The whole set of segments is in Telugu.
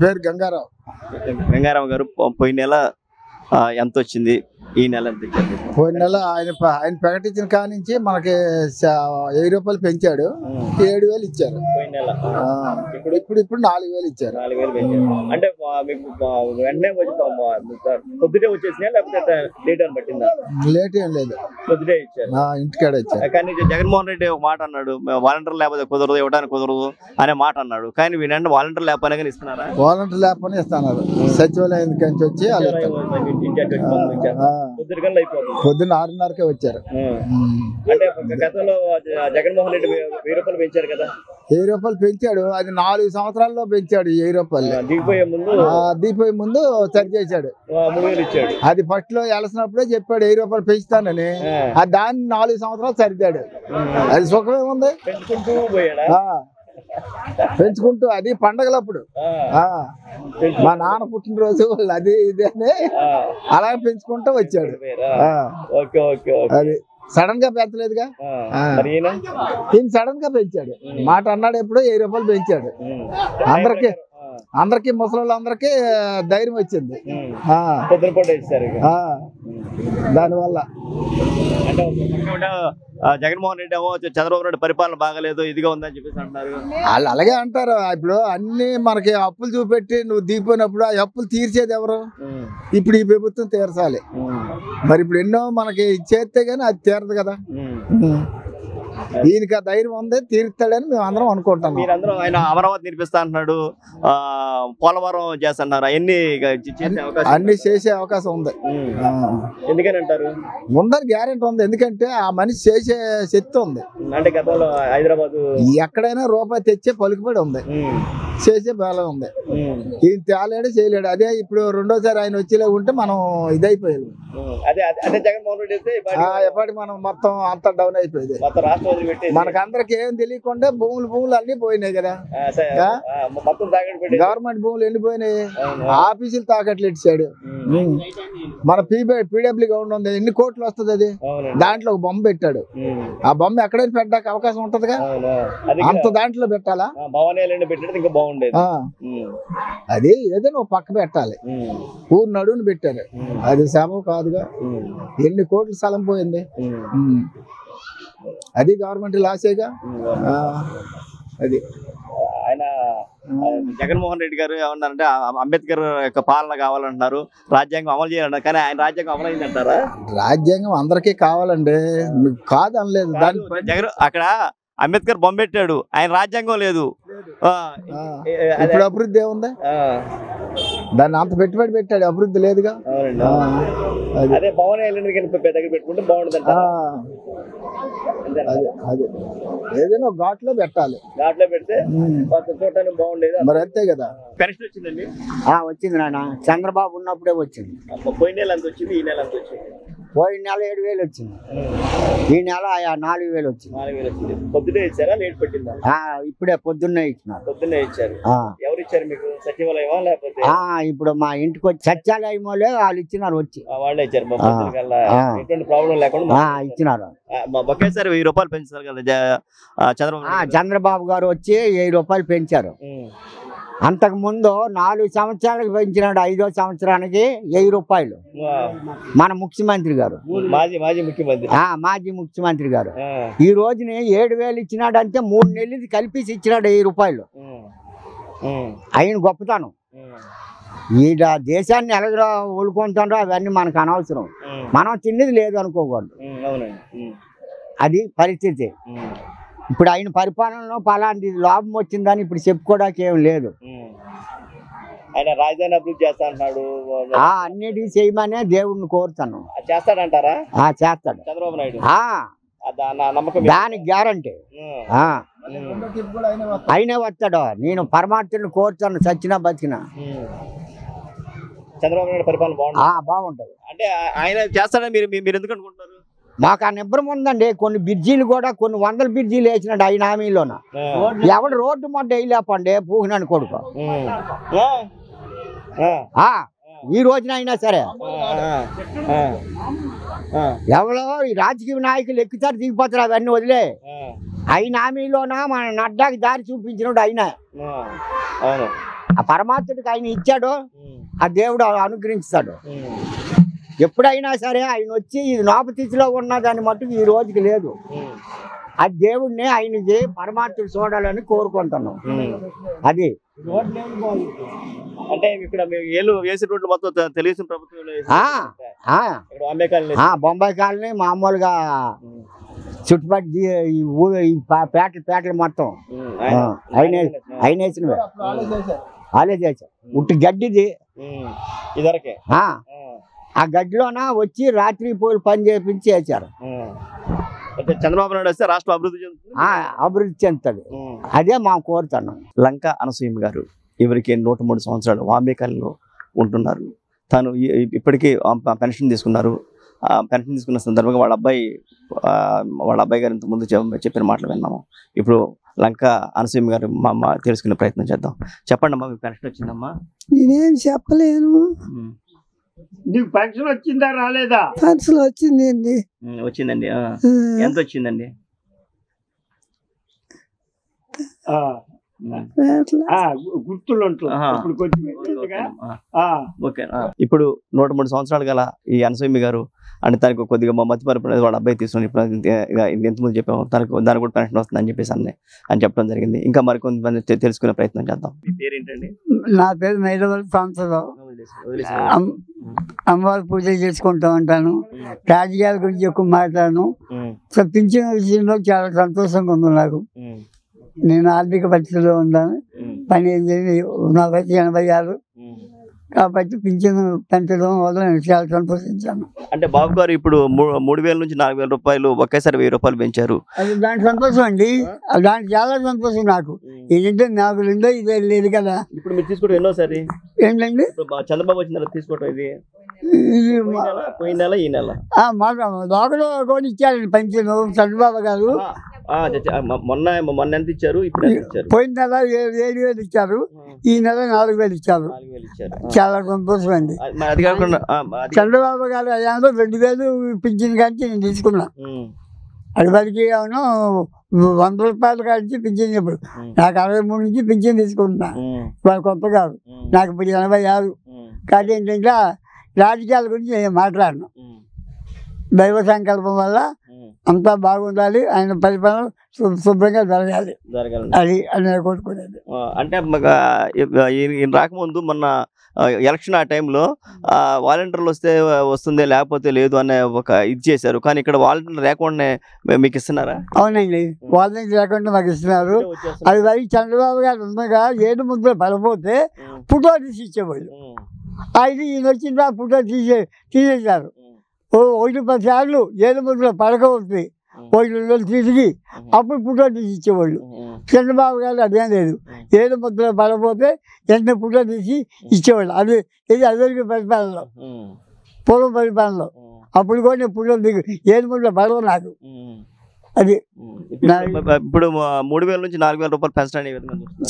పేరు గంగారావు. గంగారావు గారు పోయిన నెల ఎంత వచ్చింది, ఈ నెల ఎంత ఇచ్చారు? పోయిన నెల ఆయన ప్రకటించిన కాడ నుంచి మనకి 1000 రూపాయలు పెంచాడు, 7000 ఇచ్చారు. ఇప్పుడు 4000 ఇచ్చారు. 4000 పెంచారు. అంటే మీకు వెంటనే పొద్దుటే వచ్చేసినా లేకపోతే లేట్ అని పట్టిందా? లేట్ ఏం లేదు, పొద్దుటే ఇచ్చారు, ఇంటికాడ ఇచ్చారు. కానీ జగన్మోహన్ రెడ్డి ఒక మాట అన్నాడు, వాలంటీర్ లేకపోతే కుదరదు, ఇవ్వడానికి కుదరదు అనే మాట అన్నాడు. కానీ వీళ్ళంటే వాలంటీర్ లేకపోయినా కానీ ఇస్తున్నారా? వాలంటీర్ లేకపోయినా ఇస్తున్నారు. సచివాలయం నుంచి వచ్చి పొద్దున్న 6:30కే వచ్చారు. అంటే గతంలో జగన్మోహన్ రెడ్డి 1000 రూపాయలు పెంచారు కదా? 1000 రూపాయలు పెంచాడు, అది 4 సంవత్సరాల్లో పెంచాడు. 1000 రూపాయలు దిగిపోయే ముందు సరి చేశాడు, 3000 ఇచ్చాడు. అది ఫస్ట్ లో వెలసినప్పుడే చెప్పాడు 1000 రూపాయలు పెంచుతానని. దాన్ని 4 సంవత్సరాలు సరిదాడు. అది సుఖమేముంది, పెంచుకుంటూ. అది పండగలప్పుడు మా నాన్న పుట్టినరోజు అది ఇది అని అలా పెంచుకుంటూ వచ్చాడు. అది సడన్ గా పెంచలేదుగా, ఈయన సడన్ గా పెంచాడు. మాట అన్నాడు, ఎప్పుడో 1000 రూపాయలు పెంచాడు. అందరికి ముసలోళ్ళందరికీ ధైర్యం వచ్చింది దానివల్ల. జగన్మోహన్ రెడ్డి ఏమో చంద్రబాబు నాయుడు పరిపాలన బాగలేదు, ఇదిగా ఉందని చెప్పేసి అంటున్నారు. వాళ్ళు అలాగే అంటారు. ఇప్పుడు అన్ని మనకి అప్పులు చూపెట్టి నువ్వు దిగిపోయినప్పుడు ఆ అప్పులు తీర్చేది ఎవరు? ఇప్పుడు ఈ ప్రభుత్వం తీర్చాలి. మరి ఇప్పుడు ఎన్నో మనకి చేస్తే గానీ అది తీరదు కదా. ఈయనకి ఆ ధైర్యం ఉంది, తీరుతాడని మేము అందరం అనుకుంటాం. మీరందరూ ఆయన అమరావతి నిర్మిస్తా అంటున్నాడు, పోలవరం చేస్తున్నారు, అన్ని చేసే అవకాశం ఉంది. ఎందుకని అంటారు? ఉందని గ్యారెంటీ ఉంది, ఎందుకంటే ఆ మనిషి చేసే శక్తి ఉంది. అంటే గతంలో హైదరాబాద్ ఎక్కడైనా రూపాయి తెచ్చే పలుకుబడి ఉంది, చేసే బలం ఉంది. ఈయన తేలేడు, చేయలేడు. అదే ఇప్పుడు రెండోసారి ఆయన వచ్చేలా ఉంటే మనం ఇదైపోయాడు. ఎప్పటికి మనం మొత్తం అంతా డౌన్ అయిపోయింది. మనకందరికి ఏం తెలియకుండా భూములు అన్ని పోయినాయి కదా. గవర్నమెంట్ భూములు ఎండిపోయినాయి, ఆఫీసులు తాకట్లు ఇచ్చాడు. మన పీడబ్ల్యూ గవర్నమెంట్ ఉంది, ఎన్ని కోట్లు వస్తుంది అది. దాంట్లో ఒక బొమ్మ పెట్టాడు. ఆ బొమ్మ ఎక్కడైనా పెట్టడానికి అవకాశం ఉంటదిగా, అంత దాంట్లో పెట్టాలా? అది ఏదైనా ఒక పక్క పెట్టాలి. ఊరు నడువుని పెట్టారు, అది శ్రమ కాదుగా. ఎన్ని కోట్ల స్థలం పోయింది, అది గవర్నమెంట్ లాసేగా. అది ఆయన జగన్మోహన్ రెడ్డి గారు ఏమన్నారంటే అంబేద్కర్ యొక్క పాలన కావాలంటున్నారు, రాజ్యాంగం అమలు చేయాలన్నారు. కానీ ఆయన రాజ్యాంగం అమలు అయిందంటారా? రాజ్యాంగం అందరికీ కావాలండి, కాదు అనలేదు. దాని జగన్ అక్కడ అంబేద్కర్ బొమ్మ పెట్టాడు, ఆయన రాజ్యాంగం లేదు. ఇప్పుడు అభివృద్ధి ఏముంది? దాన్ని అంత పెట్టుబడి పెట్టాడు, అభివృద్ధి లేదుగా. అదే పవన్ పెట్టుకుంటే బాగుంటుంది. అది ఏదైనా ఘాట్లో పెట్టాలి, ఘాట్లో పెడితే చూడటానికి బాగుండేది. మరి అంతే కదా. పెన్షన్ వచ్చిందండి? వచ్చింది నాన్న, చంద్రబాబు ఉన్నప్పుడే వచ్చింది. పోయిన నెల ఎంత వచ్చింది, ఈ నెల ఎంత వచ్చింది? పోయిన నెల 7000 వచ్చింది, ఈ నెల 4000 వచ్చింది. 4000 వచ్చింది. పొద్దునే ఇచ్చారా, లేట్ పెట్టిందా? ఇప్పుడే పొద్దున్నే ఇచ్చినారు. పొద్దున్నే ఇచ్చారు. ఎవరు ఇచ్చారు మీకు? సచివాలయమా లేకపోతే? ఇప్పుడు మా ఇంటికి వచ్చి సచివాలయం వాళ్ళు ఇచ్చినారు, వచ్చి వాళ్ళే ఇచ్చారు. ఎటువంటి ప్రాబ్లం లేకుండా ఇచ్చినారు. ఒకేసారి 1000 రూపాయలు పెంచారు కదా చంద్రబాబు గారు వచ్చి 1000 రూపాయలు పెంచారు. అంతకు ముందు 4 సంవత్సరాలకు పెంచినాడు, 5వ సంవత్సరానికి 1000 రూపాయలు మన ముఖ్యమంత్రి గారు, మాజీ ముఖ్యమంత్రి గారు. ఈ రోజుని 7000 ఇచ్చినాడు అంటే 3 నెలలు కలిపి ఇచ్చినాడు 1000 రూపాయలు. ఆయన గొప్పతనం. ఈ దేశాన్ని ఎలాగో ఊరుకుంటారో అవన్నీ మనకు అనవసరం, మనం తిన్నది లేదు అనుకోకూడదు. అది పరిస్థితి. ఇప్పుడు ఆయన పరిపాలనలో పలాంటి లాభం వచ్చిందని ఇప్పుడు చెప్పుకోవడానికి ఏం లేదు. ఆయన రాజధాని అభివృద్ధి చేస్తా అంటున్నాడు, అన్నిటి చేయమనే దేవుడిని కోరుతాను. చేస్తాడంటారా? చేస్తాడు చంద్రబాబు నాయుడు, దానికి గ్యారంటీ. అయినా వస్తాడు. నేను పరమాత్మని కోరుతాను, చచ్చినా బతికినా. చంద్రబాబు నాయుడు పరిపాలన బాగుంటది. అంటే ఆయన చేస్తాడని మీరు ఎందుకు అనుకుంటున్నారు? మాకు ఆ నిబ్బరం ఉందండి. కొన్ని బ్రిడ్జీలు కూడా కొన్ని 100 బ్రిడ్జీలు వేసినాడు ఆయన హామీలోన. ఎవడు రోడ్డు మొట్ట వేయలేపండి పూహినాను కొడుకు. ఈ రోజున అయినా సరే ఎవరో ఈ రాజకీయ నాయకులు ఎక్కుతారు, దిగిపోతారు, అవన్నీ వదిలే. ఆయన హామీలోన మన నడ్డాకి దారి చూపించినాడు ఆయన. ఆ పరమాత్ముడికి ఆయన ఇచ్చాడో ఆ దేవుడు అనుగ్రహిస్తాడు. ఎప్పుడైనా సరే ఆయన వచ్చి ఇది నాపతిథిలో ఉన్న దాన్ని మట్టుకు ఈ రోజుకి లేదు. ఆ దేవుడిని ఆయనకి పరమాత్ముడు చూడాలని కోరుకుంటున్నాం. అది అంటే ఇక్కడ ఏళ్ళు వేసి రోడ్లు మొత్తం తెలుగుదేశం ప్రభుత్వంలో బొంబాయి కాలనీ మామూలుగా చుట్టుపక్కల ఈ పేటలు మొత్తం ఆయన వేసినవే. వాళ్ళే చేశారు. ఉట్టి గడ్డిది ఇదివరకే ఆ గడ్డిలోన వచ్చి రాత్రి పూలు పని చేపించి వేశారు. చంద్రబాబు నాయుడు వస్తే రాష్ట్రం అభివృద్ధి చెందుతుంది. అదే మేము కోరుతున్నాం. లంక అనసూయ గారు ఇవరికి 103 సంవత్సరాలు వాంబేకాలలో ఉంటున్నారు. తను ఇప్పటికీ పెన్షన్ తీసుకున్నారు. పెన్షన్ తీసుకున్న సందర్భంగా వాళ్ళ అబ్బాయి గారు ఇంతకుముందు చెప్పిన మాటలు విన్నాము. ఇప్పుడు లంక అనసూయ గారు మా అమ్మ తెలుసుకునే ప్రయత్నం చేద్దాం. చెప్పండి అమ్మా, మీకు పెన్షన్ వచ్చిందమ్మా? నేనేం చెప్పలేను. నీకు పెన్షన్ వచ్చిందా రాలేదా? పెన్షన్ వచ్చింది. వచ్చిందండి. ఎంత వచ్చిందండి? గుర్తులు ఇప్పుడు 103 సంవత్సరాలు గల ఈ అనసూయ గారు అంటే తనకు కొద్దిగా మతిమరుపు అనేది వాళ్ళ అబ్బాయి తీసుకుని ఇప్పుడు ఎంతమంది చెప్పాము తనకు దానికి కూడా పెన్షన్ వస్తుంది అని చెప్పేసి అని చెప్పడం జరిగింది. ఇంకా మరికొంతమంది తెలుసుకునే ప్రయత్నం చేద్దాం. మీ పేరు ఏంటండి? నా పేరు మైలవల్లి సంవత్సరం. అమ్మవారి పూజలు చేసుకుంటూ ఉంటాను. రాజకీయాల గురించి ఎక్కువ మాట్లాడను. పింఛన్ విషయంలో చాలా సంతోషంగా ఉంది నాకు. నేను ఆర్థిక పరిస్థితిలో ఉన్నాను. పని ఏం చేయాలి, నా వయసు 86 కాబట్టి పింఛన్ పెంచడం వల్ల నేను చాలా సంతోషించాను. అంటే బాబు గారు ఇప్పుడు 3000 నుంచి 4000 రూపాయలు ఒకేసారి 1000 రూపాయలు పెంచారు. అది దానికి సంతోషం అండి. దానికి చాలా సంతోషం నాకు. ఏంటంటే నాకు రెండో ఇదే లేదు కదా. ఇప్పుడు మీరు తీసుకోవడం ఎన్నోసారి ఏంటండి? చంద్రబాబు వచ్చిన తర్వాత తీసుకోవటం ఇది పోయిన నెల ఈ నెల లోకల్ కూడా ఇచ్చారండి పెన్షన్ చంద్రబాబు గారు. మొన్న ఎంత ఇచ్చారు? ఇప్పుడు పోయిన నెల 7,000 ఇచ్చారు. ఈ నెల 4,000 ఇచ్చారు. చాలా సంతోషం అండి. అది కాకుండా చంద్రబాబు గారు అయ్యాలో 2,000 పింఛన్ కానీ నేను తీసుకున్నా. అడివరికి ఏమన్నా 100 రూపాయలు కాడిచి పింఛన్ ఇప్పుడు నాకు 63 నుంచి పింఛన్ తీసుకుంటున్నా. వాళ్ళు కొత్త కాదు, నాకు ఇప్పుడు 86. కానీ ఏంటంటే రాజకీయాల గురించి నేను మాట్లాడను. దైవ సంకల్పం వల్ల అంతా బాగుండాలి, ఆయన పరిపాలన శుభ్రంగా జరగాలి, అది అని కోరుకునేది. అంటే ఈయన రాకముందు మొన్న ఎలక్షన్ ఆ టైంలో వాలంటీర్లు వస్తే వస్తుంది లేకపోతే లేదు అనే ఒక ఇది చేశారు. కానీ ఇక్కడ వాలంటీర్లు లేకుండా మీకు ఇస్తున్నారా? అవునండి, వాలంటీర్ లేకుండా మాకు ఇస్తున్నారు. అది వరకు చంద్రబాబు గారు ఉండగా 7 ముద్రలు పడిపోతే ఫోటో తీసి ఇచ్చేవాళ్ళు. అయితే ఈయన వచ్చిన ఫోటో తీసేశారు. 1-10 సార్లు 7 ముద్రలు పడకపోతే 1 తిరిగి అప్పుడు ఫోటో తీసి ఇచ్చేవాళ్ళు. చంద్రబాబు గారు అదేం లేదు, 7 ముద్రలు పడకపోతే వెంటనే ఫోటో తీసి ఇచ్చేవాళ్ళు. అది ఇది అదొక పరిపాలనలో, పూర్వ పరిపాలనలో. అప్పుడు కూడా నేను ఫోటో దిగు 7 ముద్రలు పడవు నాకు. అది ఇప్పుడు 3,000 నుంచి 4,000 రూపాయలు పెంచడానికి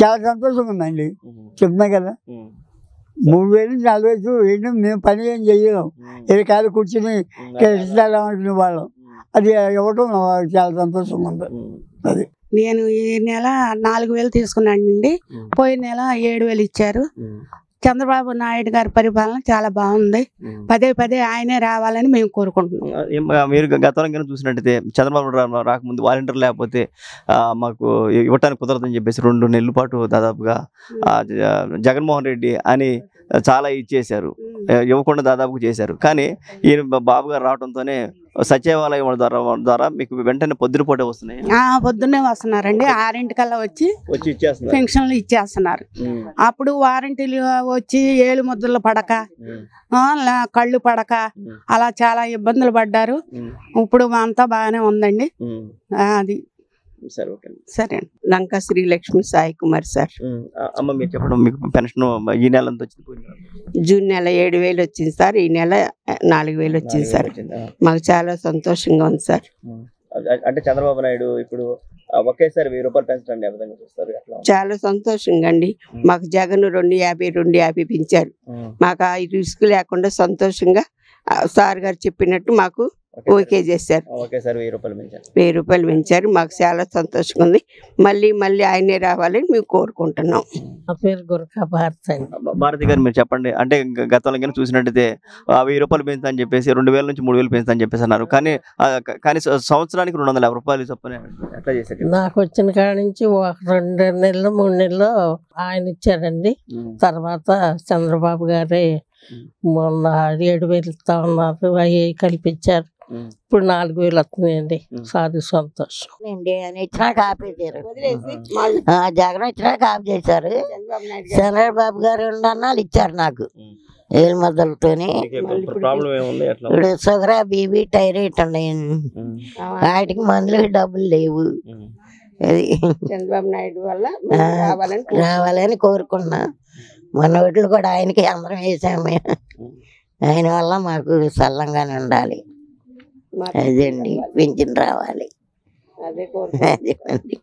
చాలా సంతోషంగా ఉందండి. చెప్తున్నా కదా, 3,000 నుంచి 4,000 ఏంటో మేము పని ఏం చెయ్యలేం. కాదు కూర్చుని ఇస్తామంటున్న వాళ్ళం. అది ఇవ్వటం చాలా సంతోషంగా ఉంది. అది నేను ఈ నెల 4,000 తీసుకున్నానండి. పోయిన నెల 7,000 ఇచ్చారు. చంద్రబాబు నాయుడు గారి పరిపాలన చాలా బాగుంది. పదే ఆయనే రావాలని మేము కోరుకుంటున్నాం. మీరు గతంలో చూసినట్టయితే చంద్రబాబు రాకముందు వాలంటీర్ లేకపోతే మాకు ఇవ్వటానికి కుదరదని చెప్పేసి 2 నెలల పాటు దాదాపుగా జగన్మోహన్ రెడ్డి అని చాలా ఇచ్చేశారు, ఇవ్వకుండా దాదాపుగా చేశారు. కానీ ఈయన బాబు గారు రావడంతోనే సచివాలయం ద్వారా మీకు వెంటనే పొద్దునపూటే వస్తున్నాయి. పొద్దున్నే వస్తున్నారండి. 6 కల్లా వచ్చి పెన్షన్లు ఇచ్చేస్తున్నారు. అప్పుడు వారంటీలు వచ్చి 7 ముద్రలు పడక, కళ్ళు పడక అలా చాలా ఇబ్బందులు పడ్డారు. ఇప్పుడు అంతా బాగానే ఉందండి. అది సరే. లంక శ్రీలక్ష్మి సాయి కుమార్ సార్. అమ్మ మీరు చెప్పడం, మీకు పెన్షన్ ఈ నెల ఎంత వచ్చింది? జూన్ నెల 7,000 వచ్చింది సార్. ఈ నెల 4,000 వచ్చింది సార్. మాకు చాలా సంతోషంగా ఉంది సార్. అంటే చంద్రబాబు నాయుడు ఇప్పుడు ఒకేసారి 1,000 రూపాయలు పెంచండి ఏ విధంగా చూస్తారు? చాలా సంతోషంగా అండి. మాకు జగన్ 250 పెంచారు. మాకు ఆ రిస్క్ లేకుండా సంతోషంగా సార్ గారు చెప్పినట్టు మాకు ఓకే చేశారు. ఒకేసారి 1000 రూపాయలు పెంచారు. 1000 రూపాయలు పెంచారు. మాకు చాలా సంతోషంగా ఉంది. మళ్ళీ ఆయనే రావాలని మేము కోరుకుంటున్నాం. నా పేరు గురకా భారతి అండి. భారతి గారు మీరు చెప్పండి, అంటే గతంలో కానీ చూసినట్టయితే 1000 రూపాయలు పెంచుతా అని చెప్పేసి 2000 నుంచి 3000 పెంచుతా అని చెప్పేసి అన్నారు. కానీ సంవత్సరానికి 250 రూపాయలు చొప్పున ఎట్లా చేశారు? నాకు వచ్చిన కాడ నుంచి ఒక 2 నెలలు 3 నెలలు ఆయన ఇచ్చారండి. తర్వాత చంద్రబాబు గారే మొన్న 7000 ఇస్తా ఉన్నారు, అవి కల్పించారు. ఇప్పుడు 4000 వస్తున్నాయండి. సాది సంతోషం అండి. ఆయన ఇచ్చినాక ఆపేశారు, జగన్ ఇచ్చినాక ఆఫ్ చేశారు. చంద్రబాబు గారు 2 అన్నాలు ఇచ్చారు నాకు ఏళ్ళ మొదలతోని. ఇప్పుడు షుగర్ బీబీ థైరాయిడ్ ఉన్నాయి, వాటికి మందులకి డబ్బులు లేవు. అది చంద్రబాబు నాయుడు వల్ల రావాలని కోరుకున్నా. మన ఓట్లు కూడా ఆయనకి అందరం వేసాము. ఆయన వల్ల మాకు సల్లంగానే ఉండాలి. అదండి, పింఛన్ రావాలి. అదే అదేండి.